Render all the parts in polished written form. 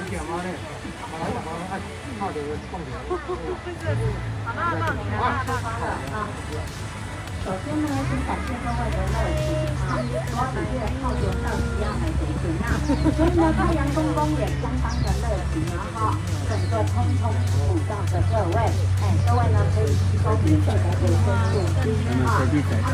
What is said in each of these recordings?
首先呢，先感谢各位的热情啊，我每月靠着热情要来解决那，所以呢，太阳公公也相当的热情啊哈，整个通通辅导着各位，各位呢可以提供免费的维生素 D 哈，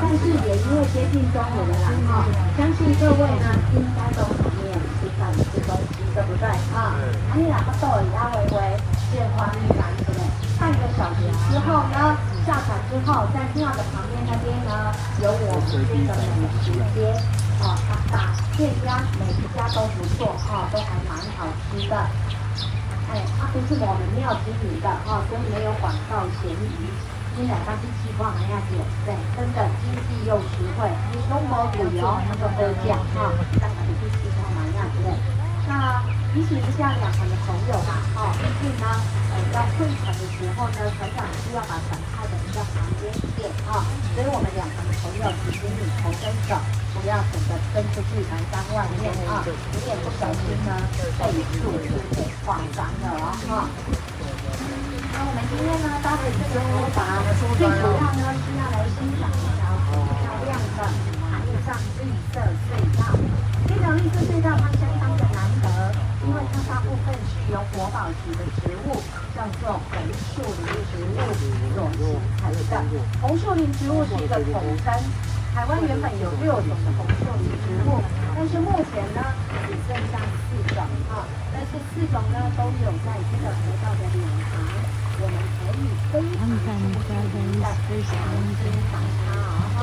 但是也因为接近中午了啦哈，相信各位呢应该都还没有吃饭吃东西，对不对啊？你哪个豆也要微微变化一番，对不对？半个小时之后呢？下船之后，在庙的旁边那边呢，有我们这个美食街，阿达店家每一家都不错都还蛮好吃的。它不是我们庙经营的所以没有广告嫌疑。现在它是计划那样子，对，真的经济又实惠，都没贵哦，那个得奖当然是计划那样子的。那提醒一下两船的朋友啦，毕竟呢，要汇船的时候呢，船长需要把船开的比较旁边一点所以我们两船的朋友，请你头跟手不要整个伸出去栏杆外面你也不小心呢被树枝给划伤了那我们今天呢，搭配这个佛法，最主要呢是要来欣赏一条漂亮的海上绿色隧道。这条绿色隧道它相当的难得，因为它大部分是由国宝级的植物，叫做红树林植物所形成的。红树林植物是一个统称，台湾原本有6种的红树林植物，但是目前呢只剩下4种但是4种呢都有在这个河道的两旁，我们可以非常的欣赏它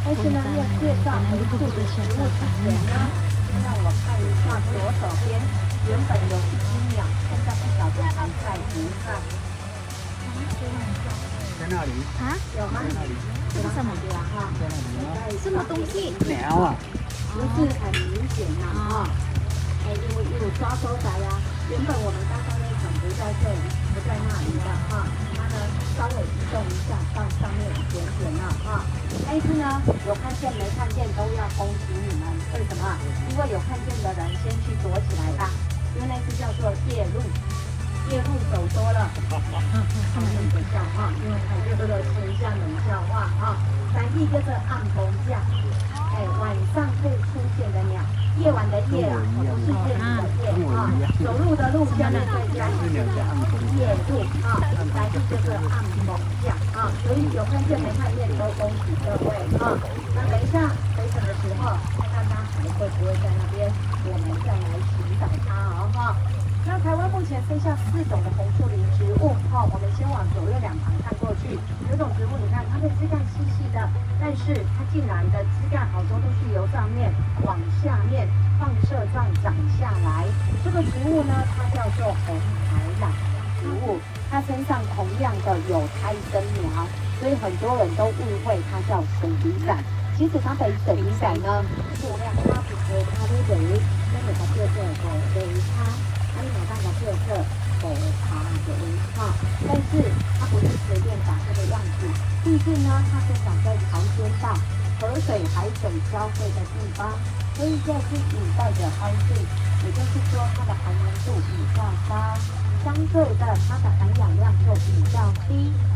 但是呢，要介绍红树林植物之前呢，让我看一下左手边，原本有一只鸟，现在不晓得还在不在。在那里？有吗？这是什么？什么东西？鸟不是很明显因为有抓收仔原本我们刚刚那场不在这里，不在那里的它呢稍微移动一下到上面一点点了但是呢，有看见没看见都要恭喜你们，为什么？因为有看见的人先去躲起来吧，因为那只叫做夜鹭。夜鹭走多了，他们的笑话，因为它这个是像冷笑话翻译叫做暗风架。晚上会出现的鸟，夜晚的夜不是夜里的夜走路的路下面再加一个夜路翻译就是暗风架所以有看见没看见都恭喜各位那等一下回程的时候，看看它还会不会在那边，我们再来寻找它那台湾目前剩下4种的红树林植物我们先往左右两旁看过去，有种植物你看它的枝干细细的，但是它竟然的枝干好多都是由上面往下面放射状长下来。这个植物呢，它叫做红海榄植物，它身上同样的有胎生苗，所以很多人都误会它叫水梨伞。其实它的水梨伞呢，数量它比它的水，那个叫做水它。它有办法特色爬的但是它不是随便长这个样子，毕竟呢它生长在潮间带、河水、海水交汇的地方，所以这是引带着海水，也就是说它的含盐度比较高，相对的它的含氧量就比较低，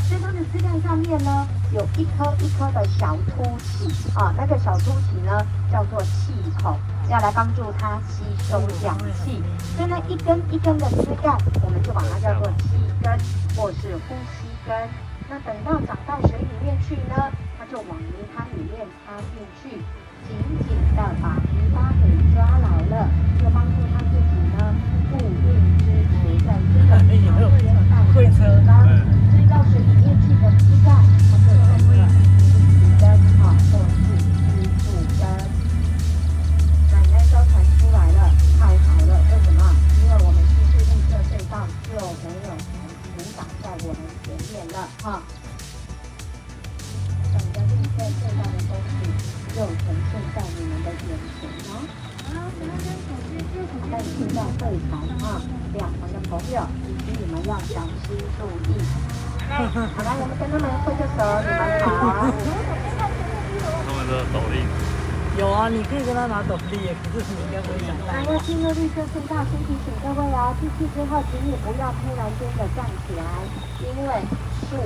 所以它的枝干上面呢有一颗一颗的小凸起那个小凸起呢叫做气孔，要来帮助它吸收氧气，所以呢一根一根的枝干，我们就把它叫做气根或是呼吸根。那等到长到水里面去呢，它就往泥汤里面插进去，紧紧的把泥巴给抓牢了，就帮助它自己呢固定支持在这个水道的地方。所以到水里面去的枝干，它就成了气根或是支柱根。奶奶艘船出来了，太好了！为什么？因为我们进去绿色隧道就没有船阻挡在我们前面了整个绿色隧道的东西就呈现在你们的眼前在隧道会场两旁的朋友以及你们要小心注意。好来，我们跟他们挥个手，你们好。他们的手令。有啊，你可以跟他拿斗笠，可是你应该不会想还要进入绿色隧道，先提醒各位哦，进去之后，请你不要突然间的站起来，因为树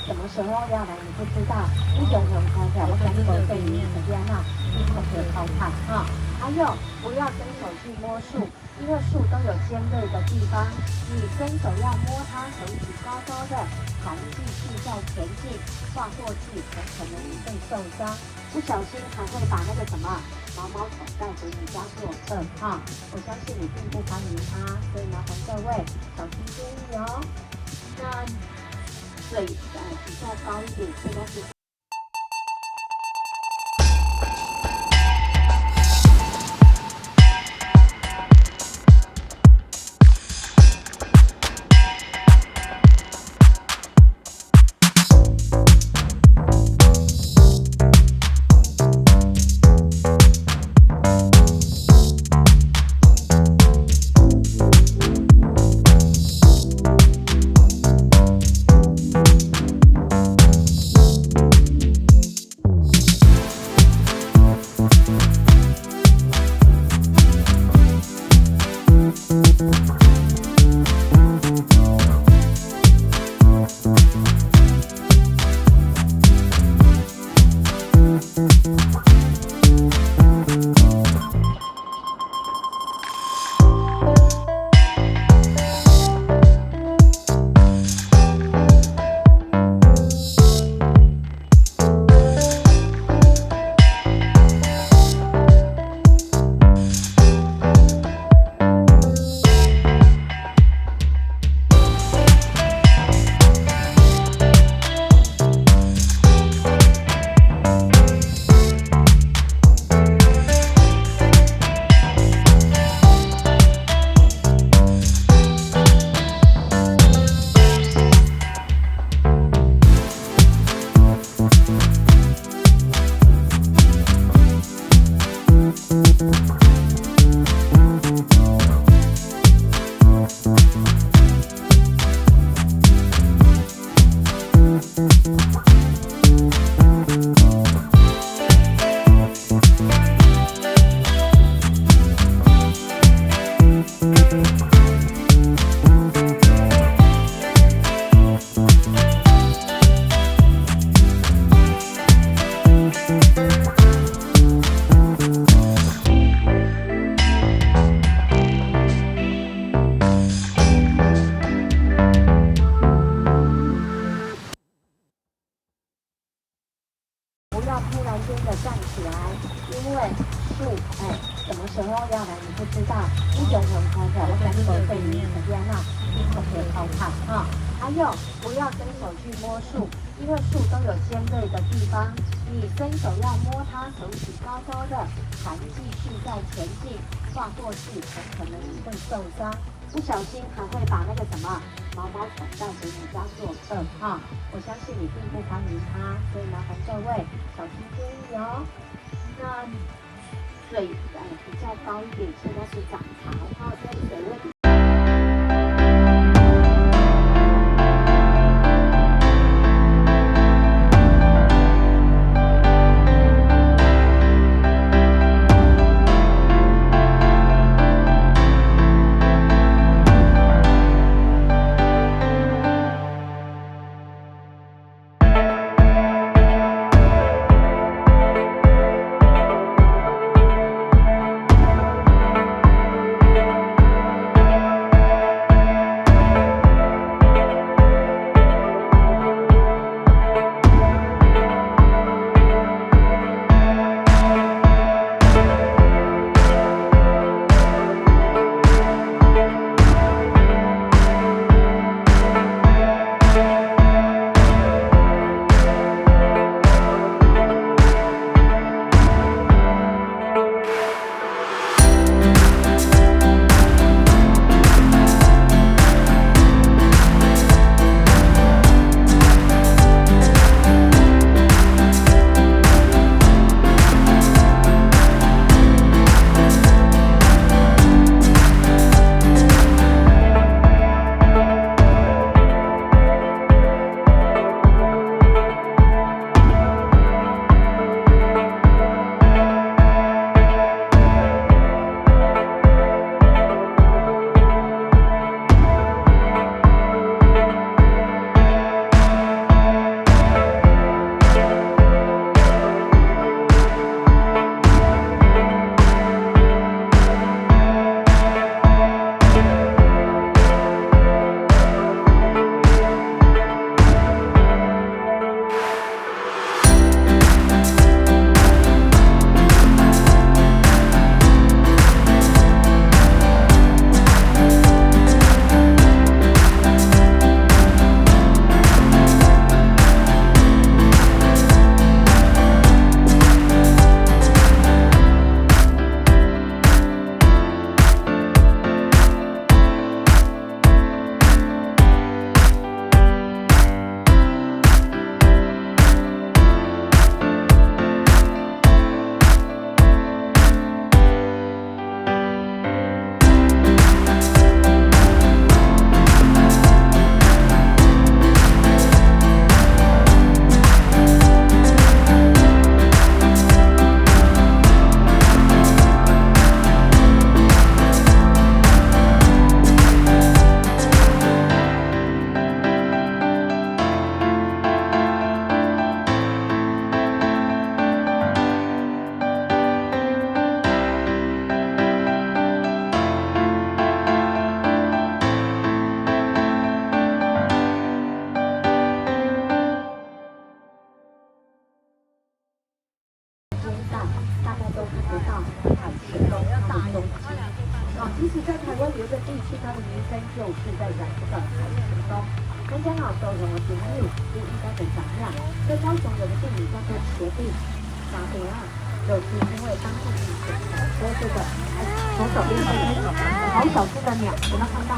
什么时候要来你不知道。你熊熊看起来，我赶紧对你时间嘛，你可别偷看哈。还有，不要伸手去摸树，因为树都有尖锐的地方，你伸手要摸它，手指高高的，还继续在前进，跨过去很可能会受伤，不小心还会把那个什么毛毛虫带回你家做客哈。我相信你并不欢迎它，所以麻烦各位小心注意哦。那水比较高一点，现在是。站起来，因为树什么时候要来你不知道。你熊熊看起来，我赶紧对你时间嘛，你可别偷看哈。还有，不要伸手去摸树，因为树都有尖锐的地方，你伸手要摸它，手指高高的，还继续在前进，跨过去很可能会受伤，不小心还会把那个什么毛毛虫带回你家做客哈。我相信你并不欢迎它，所以麻烦各位小心注意哦。那水比较高一点，现在是涨潮哈，所以水位比。地区，它的名声就是在讲这个海城东。人家老说什么节日就应该怎样，在高雄有个电影叫做《茄地》，哪里啊？就是因为当地以前说这个，左手边是好小只的鸟，有没有看到？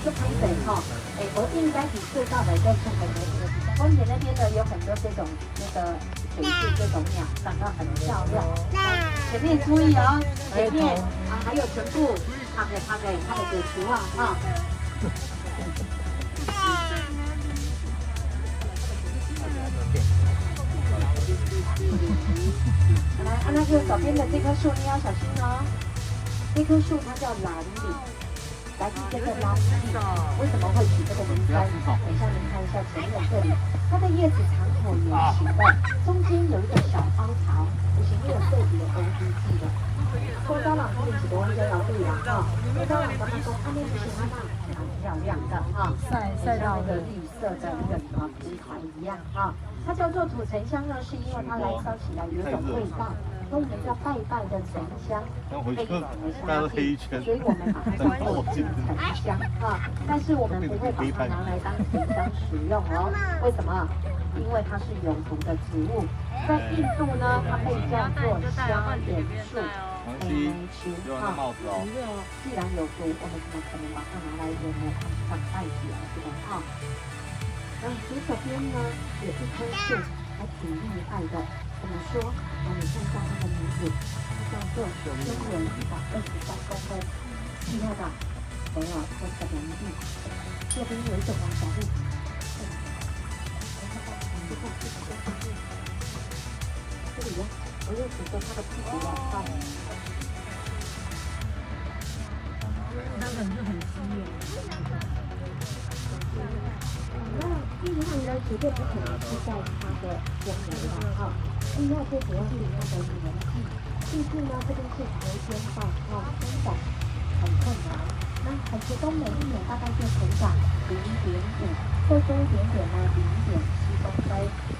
就拍水哈，我应该比最大的在上海那个地方，丰田那边的有很多这种那个水质这种鸟，长得很漂亮。前面注意哦，前面还有全部拍给图啊哈。来，那个左边的这棵树你要小心哦，这棵树它叫蓝李。来自这个蓝李，为什么会取这个名称？等一下您看一下前面这里，它的叶子长椭圆形的，中间有一个小凹槽，就是没有对比的 ODG 的。公招朗这里是多温柔对啦哈，公招朗刚刚说它那不是它那蛮漂亮的哈，晒到的绿色的那个什么蒲团一样哈。它叫做土沉香呢，是因为它燃烧起来有一种味道。跟我们叫拜拜的沉香，非常的香气，所以我们把它叫做沉香啊。但是我们不会把它拿来当沉香使用哦。为什么？因为它是有毒的植物，在印度呢，它被叫做香眼树。既然有毒，我们怎么可能把它拿来用来当代言，是吧？哈。然后左手边呢有一棵树，还挺厉害的。怎么说？你看一下它的名字，它叫做中原123公分，厉害吧？没有，这是名字。这边有一个黄小鹿，这里呢，我又指着它的屁股来看。它本是很稀有。那另外呢，绝对不可能是在它的中间的哈。另外最主要是它的年纪，毕竟呢这边是河间带生长很困难。那很多都每一年大概就成长0.5，再多一点点呢0.7公分，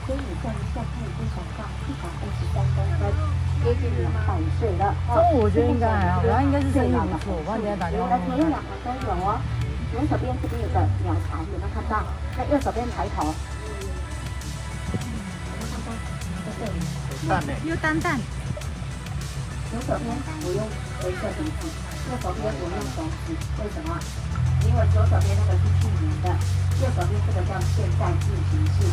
所以你算一下，它已经长到123公分，接近200岁了。中午我觉得应该还好，它应该是生意不错，我帮人家打电话。左右两旁都有哦。左手边这边有个鸟巢，有没有看到？那右手边抬头。有蛋蛋。左手边我用一个鼻子，右手边我用手指，为什么？因为左手边那个是去年的，右手边这个叫现在进行式，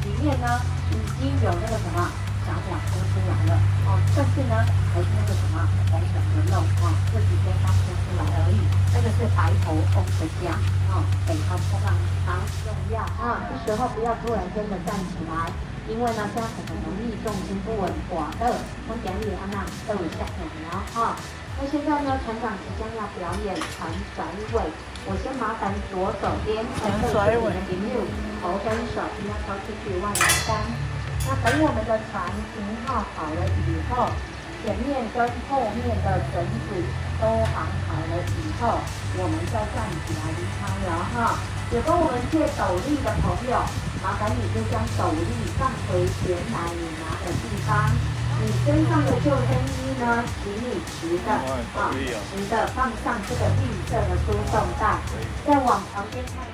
里面呢已经有那个什么小鸟孵出来了哦，但是呢还是那个什么红红的肉哦，这几天刚孵出来而已。这个是白头翁的家哦，给它冲浪好重要啊！这时候不要突然间的站起来。因为呢，这样很容易重心不稳滑的，从典礼安娜都有下来了哈。那现在呢，船长即将要表演船甩尾，我先麻烦左手边船甩尾的朋友头跟手不要抛出去外栏杆。那等我们的船停靠好了以后，前面跟后面的绳子都绑好了以后，我们再站起来离开了哈。有跟我们借斗笠的朋友，麻烦你就将斗笠放回原来你拿的地方。你身上的救生衣呢，请你直的直的放上这个绿色的输送带，再往旁边看。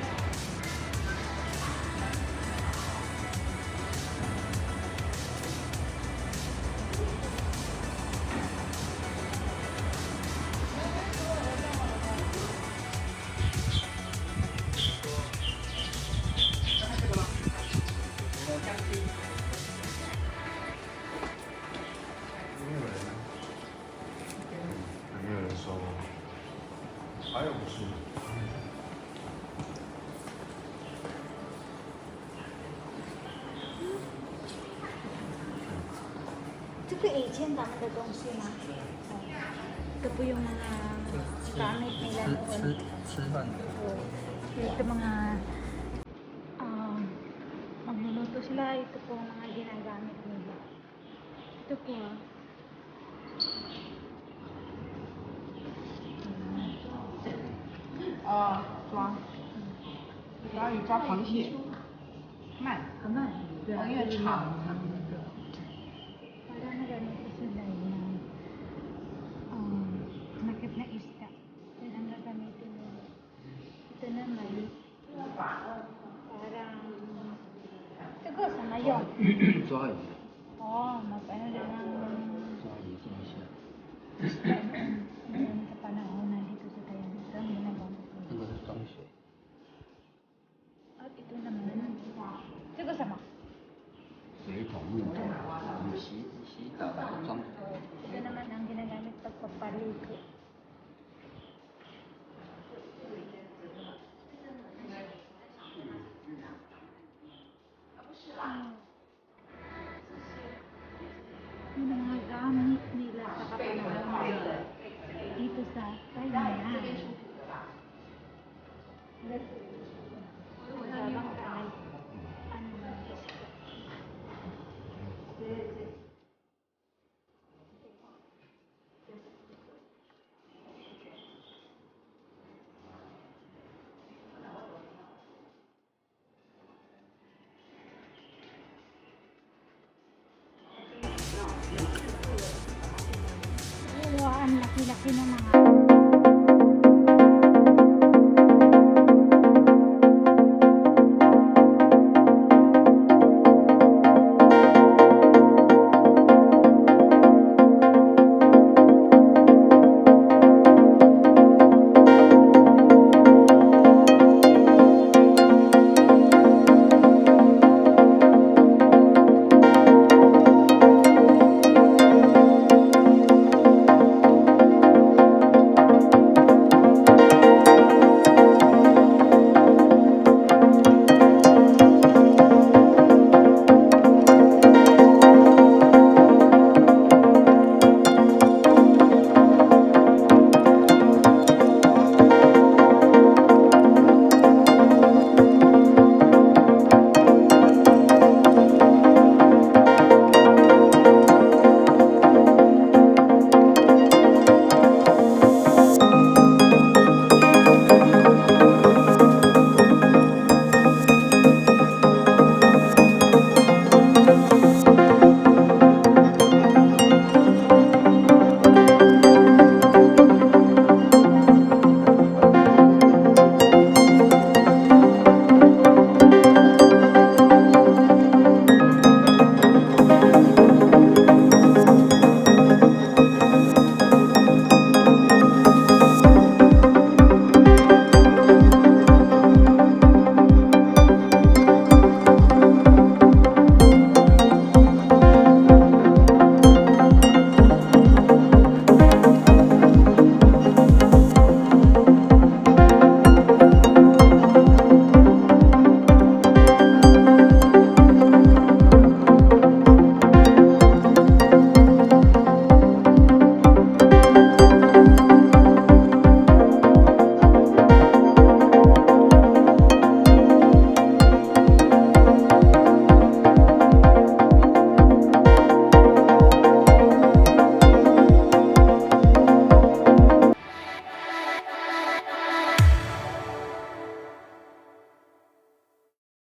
还有不是？这个以前的那个东西吗？Ito po yung mga gamit nila noon. Ito mga magluluto sila. Ito po ang mga ginagamit nila. Ito po抓，抓鱼抓螃蟹，慢，很慢，对啊，因为长。Para na ganito sila yung nakit na isda. 抓鱼， Oh, mag-ano din ng 抓鱼进一下， yun sa panahon na dito sa Tayabisa, may nabang 这个是装水， At ito naman, ito sama. 水桶木桶，你洗澡装水。 Ito naman ang ginagamit pagpapaliko. Yung mga gamit nila sa kapanahonan dito sa Tayunan. Wala bang kahit ano man. Wow, ang laki-laki ng mga